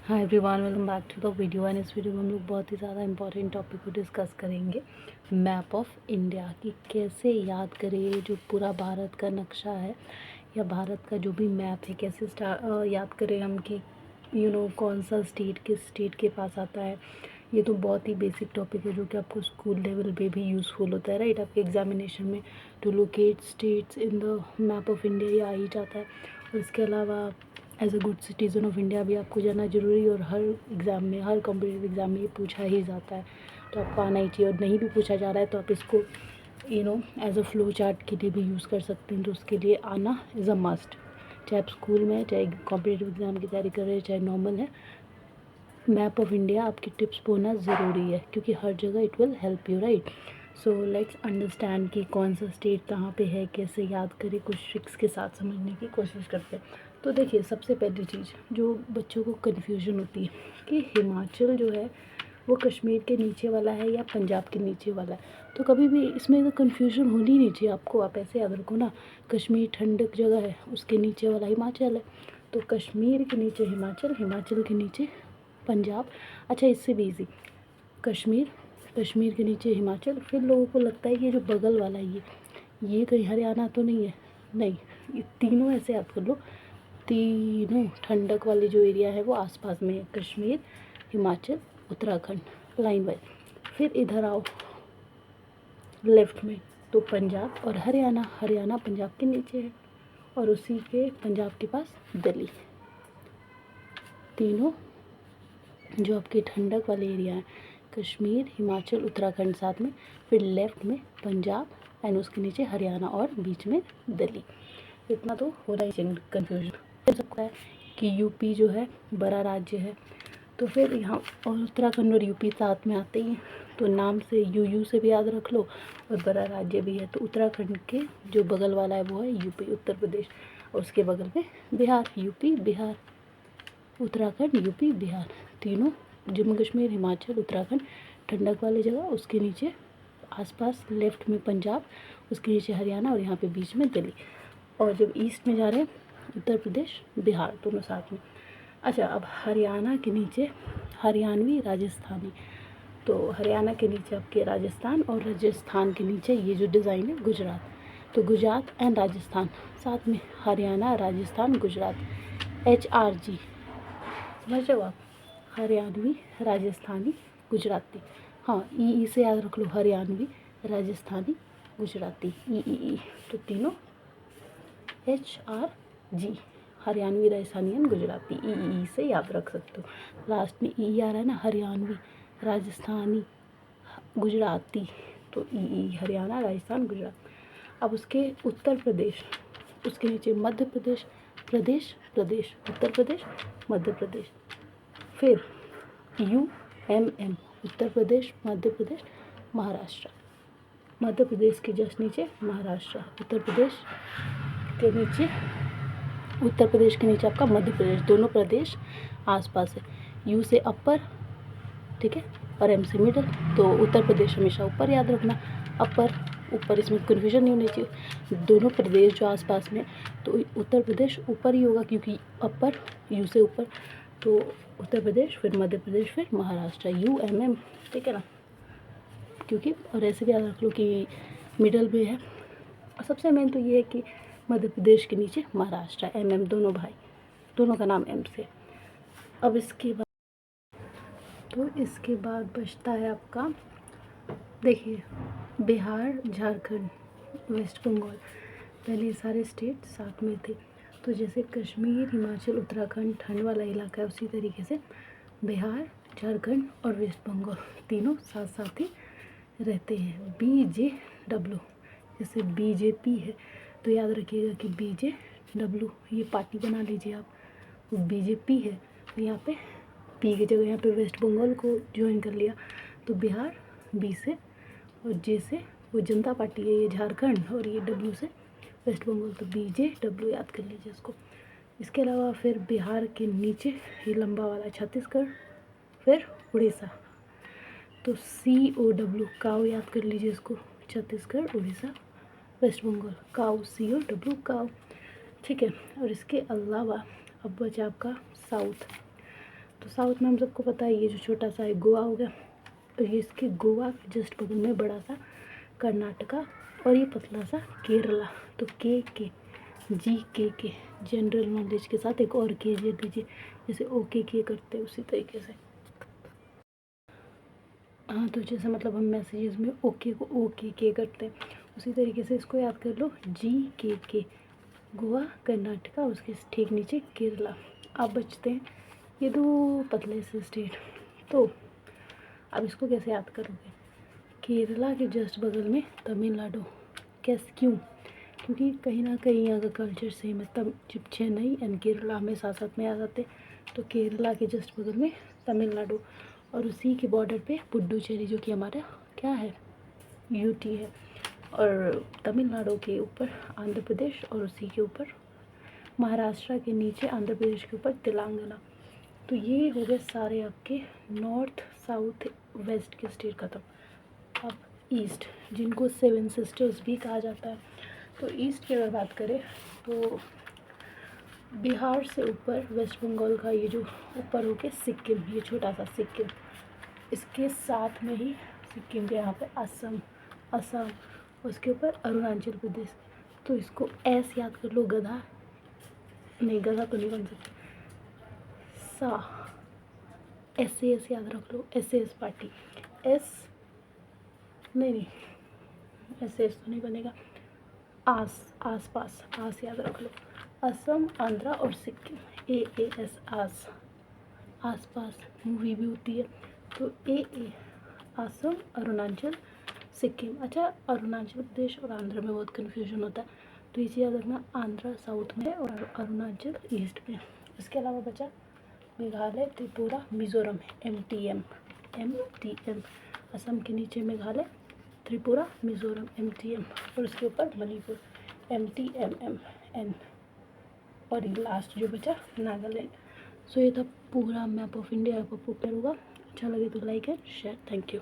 Hi everyone, welcome back to the video. And इस video में हम लोग बहुत ही ज़्यादा इंपॉर्टेंट टॉपिक को डिस्कस करेंगे, मैप ऑफ इंडिया, कि कैसे याद करें जो पूरा भारत का नक्शा है या भारत का जो भी मैप है, कैसे याद करें हम कि कौन सा स्टेट किस स्टेट के पास आता है। ये तो बहुत ही बेसिक टॉपिक है जो कि आपको स्कूल लेवल पे भी यूज़फुल होता है, राइट। आपके एग्जामिनेशन में to locate states in the map of India ये आ ही जाता है। और इसके अलावा as a good citizen of India भी आपको जानना जरूरी है, और हर एग्ज़ाम में, हर कॉम्पिटिटिव एग्ज़ाम में ये पूछा ही जाता है, तो आपको आना ही चाहिए। और नहीं भी पूछा जा रहा है तो आप इसको एज अ फ्लो चार्ट के लिए भी यूज़ कर सकते हैं, तो उसके लिए आना इज़ अ मस्ट। चाहे आप स्कूल में, चाहे कॉम्पिटिटिव एग्ज़ाम की तैयारी कर रहे हैं, चाहे नॉर्मल है, मैप ऑफ इंडिया आपकी टिप्स पर होना ज़रूरी है, क्योंकि हर जगह it will help you, right. So let's understand कि कौन सा स्टेट कहाँ पे है, कैसे याद करें, कुछ ट्रिक्स के साथ समझने की कोशिश करते हैं। तो देखिए, सबसे पहली चीज़ जो बच्चों को कन्फ्यूजन होती है कि हिमाचल जो है वो कश्मीर के नीचे वाला है या पंजाब के नीचे वाला है। तो कभी भी इसमें तो कन्फ्यूजन होनी नहीं चाहिए आपको। आप ऐसे याद रखो ना, कश्मीर ठंडक जगह है, उसके नीचे वाला हिमाचल है। तो कश्मीर के नीचे हिमाचल, हिमाचल के नीचे पंजाब। अच्छा, इससे भी ईजी, कश्मीर, कश्मीर के नीचे हिमाचल। फिर लोगों को लगता है कि ये जो बगल वाला है ये कहीं हरियाणा तो नहीं है। नहीं, ये तीनों ऐसे याद कर लो, तीनों ठंडक वाले जो एरिया है वो आसपास में है, कश्मीर, हिमाचल, उत्तराखंड, लाइन वाइज। फिर इधर आओ लेफ्ट में, तो पंजाब और हरियाणा, हरियाणा पंजाब के नीचे है, और उसी के पंजाब के पास दिल्ली। तीनों जो आपके ठंडक वाले एरिया हैं, कश्मीर, हिमाचल, उत्तराखंड साथ में, फिर लेफ़्ट में पंजाब एंड उसके नीचे हरियाणा और बीच में दिल्ली। इतना तो होना ही चाहिए कन्फ्यूजन हो सकता है कि यूपी जो है बड़ा राज्य है, तो फिर यहाँ और उत्तराखंड और यूपी साथ में आते ही हैं, तो नाम से यू से भी याद रख लो, और बड़ा राज्य भी है। तो उत्तराखंड के जो बगल वाला है वो है यूपी, उत्तर प्रदेश, और उसके बगल में बिहार, यूपी बिहार, उत्तराखंड यूपी बिहार, तीनों जम्मू कश्मीर, हिमाचल, उत्तराखंड ठंडक वाली जगह, उसके नीचे आसपास लेफ्ट में पंजाब, उसके नीचे हरियाणा, और यहाँ पे बीच में दिल्ली। और जब ईस्ट में जा रहे हैं, उत्तर प्रदेश बिहार दोनों साथ में। अच्छा, अब हरियाणा के नीचे हरियाणवी, राजस्थानी। तो हरियाणा के नीचे आपके राजस्थान, और राजस्थान के नीचे ये जो डिज़ाइन है गुजरात। तो गुजरात एंड राजस्थान साथ में, हरियाणा, राजस्थान, गुजरात, HRG, समझ रहे हो आप, हरियाणवी, राजस्थानी, गुजराती। हाँ, ई से याद रख लो, हरियाणवी, राजस्थानी, गुजराती, ई। तो तीनों HRG, हरियाणवी, राजस्थानी एंड गुजराती, ई से याद रख सकते हो। लास्ट में ई आ रहा है ना, हरियाणवी, राजस्थानी, गुजराती, तो ई, हरियाणा, राजस्थान, गुजरात। अब उसके उत्तर प्रदेश, उसके नीचे मध्य प्रदेश, प्रदेश, प्रदेश, उत्तर प्रदेश, मध्य प्रदेश। फिर UMM, उत्तर प्रदेश, मध्य प्रदेश, महाराष्ट्र। मध्य प्रदेश के जस्ट नीचे महाराष्ट्र, उत्तर प्रदेश के नीचे, उत्तर प्रदेश के नीचे आपका मध्य प्रदेश, दोनों प्रदेश आसपास है। U से अपर, ठीक है, और M से मिडल। तो उत्तर प्रदेश हमेशा ऊपर याद रखना, अपर ऊपर, इसमें कन्फ्यूजन नहीं होनी चाहिए। दोनों प्रदेश जो आसपास में, तो उत्तर प्रदेश ऊपर ही होगा, क्योंकि अपर, U से ऊपर, तो उत्तर प्रदेश, फिर मध्य प्रदेश, फिर महाराष्ट्र, UMM, ठीक है ना। क्योंकि और ऐसे भी याद रख लो कि मिडल में है। और सबसे मेन तो ये है कि मध्य प्रदेश के नीचे महाराष्ट्र, MM, दोनों भाई, दोनों का नाम M से। अब इसके बाद बचता है आपका, देखिए, बिहार, झारखंड, वेस्ट बंगाल। पहले ये सारे स्टेट साथ में थे, तो जैसे कश्मीर, हिमाचल, उत्तराखंड ठंड वाला इलाका है, उसी तरीके से बिहार, झारखंड और वेस्ट बंगाल तीनों साथ साथ ही रहते हैं। BJW, जैसे BJP है तो याद रखिएगा कि BJW, ये पार्टी बना लीजिए आप। BJP है तो यहाँ पे P की जगह यहाँ पे वेस्ट बंगाल को ज्वाइन कर लिया, तो बिहार B से, और J से वो जनता पार्टी है, ये झारखंड, और ये W से वेस्ट बंगाल, तो BJW याद कर लीजिए इसको। इसके अलावा फिर बिहार के नीचे ये लंबा वाला छत्तीसगढ़, फिर उड़ीसा, तो COW, काऊ याद कर लीजिए इसको, छत्तीसगढ़, उड़ीसा, वेस्ट बंगाल, काऊ, COW, काऊ, ठीक है। और इसके अलावा अब बचा आपका साउथ, तो साउथ में हम सबको पता है ये जो छोटा सा है गोवा हो गया, और ये इसके गोवा जस्ट बगल में बड़ा सा कर्नाटका, और ये पतला सा केरला। तो के के जनरल नॉलेज के साथ एक और के दे दीजिए, जैसे ओके के करते हैं उसी तरीके से। हाँ, तो जैसे मतलब हम मैसेजेस में ओके को ओके के करते हैं, उसी तरीके से इसको याद कर लो, के गोवा कर्नाटका, उसके ठीक नीचे केरला। अब बचते हैं ये दो पतले से स्टेट। तो अब इसको कैसे याद करोगे? केरला के जस्ट बगल में तमिलनाडु। कैसे, क्यों? क्योंकि कहीं ना कहीं यहाँ का कल्चर सेम है। तब जब चेन्नई एंड केरला हमें साथ साथ में आ जाते, तो केरला के जस्ट बगल में तमिलनाडु, और उसी के बॉर्डर पे पुडुचेरी जो कि हमारा क्या है, यूटी है, और तमिलनाडु के ऊपर आंध्र प्रदेश, और उसी के ऊपर महाराष्ट्र के नीचे आंध्र प्रदेश के ऊपर तेलंगाना। तो ये हो गए सारे आपके नॉर्थ साउथ वेस्ट के स्टेट ख़त्म। अब ईस्ट, जिनको 7 सिस्टर्स भी कहा जाता है। तो ईस्ट की अगर बात करें तो बिहार से ऊपर वेस्ट बंगाल का ये जो ऊपर हो के सिक्किम, ये छोटा सा सिक्किम, इसके साथ में ही सिक्किम के यहाँ पे असम, उसके ऊपर अरुणाचल प्रदेश। तो इसको एस याद कर लो, गधा नहीं, गधा तो नहीं बन सकता, सा एस याद रख लो, एस पार्टी, एस नहीं एस तो नहीं बनेगा, आस पास याद रख लो, असम, आंध्रा और सिक्किम, एस आस पास मूवी भी होती है। तो ए असम, अरुणाचल, सिक्किम। अच्छा, अरुणाचल प्रदेश और आंध्र में बहुत कन्फ्यूजन होता है, तो इसे याद रखना, आंध्रा साउथ में और अरुणाचल ईस्ट में। इसके अलावा बचा मेघालय, त्रिपुरा, मिज़ोरम, MTM। असम के नीचे मेघालय, त्रिपुरा, मिज़ोरम, MTM, और उसके ऊपर मणिपुर, MTMMN, और ये लास्ट जो बचा नागालैंड। सो ये था पूरा मैप ऑफ इंडिया। आपको प्रिपेयर होगा। अच्छा लगे तो like and share. Thank you.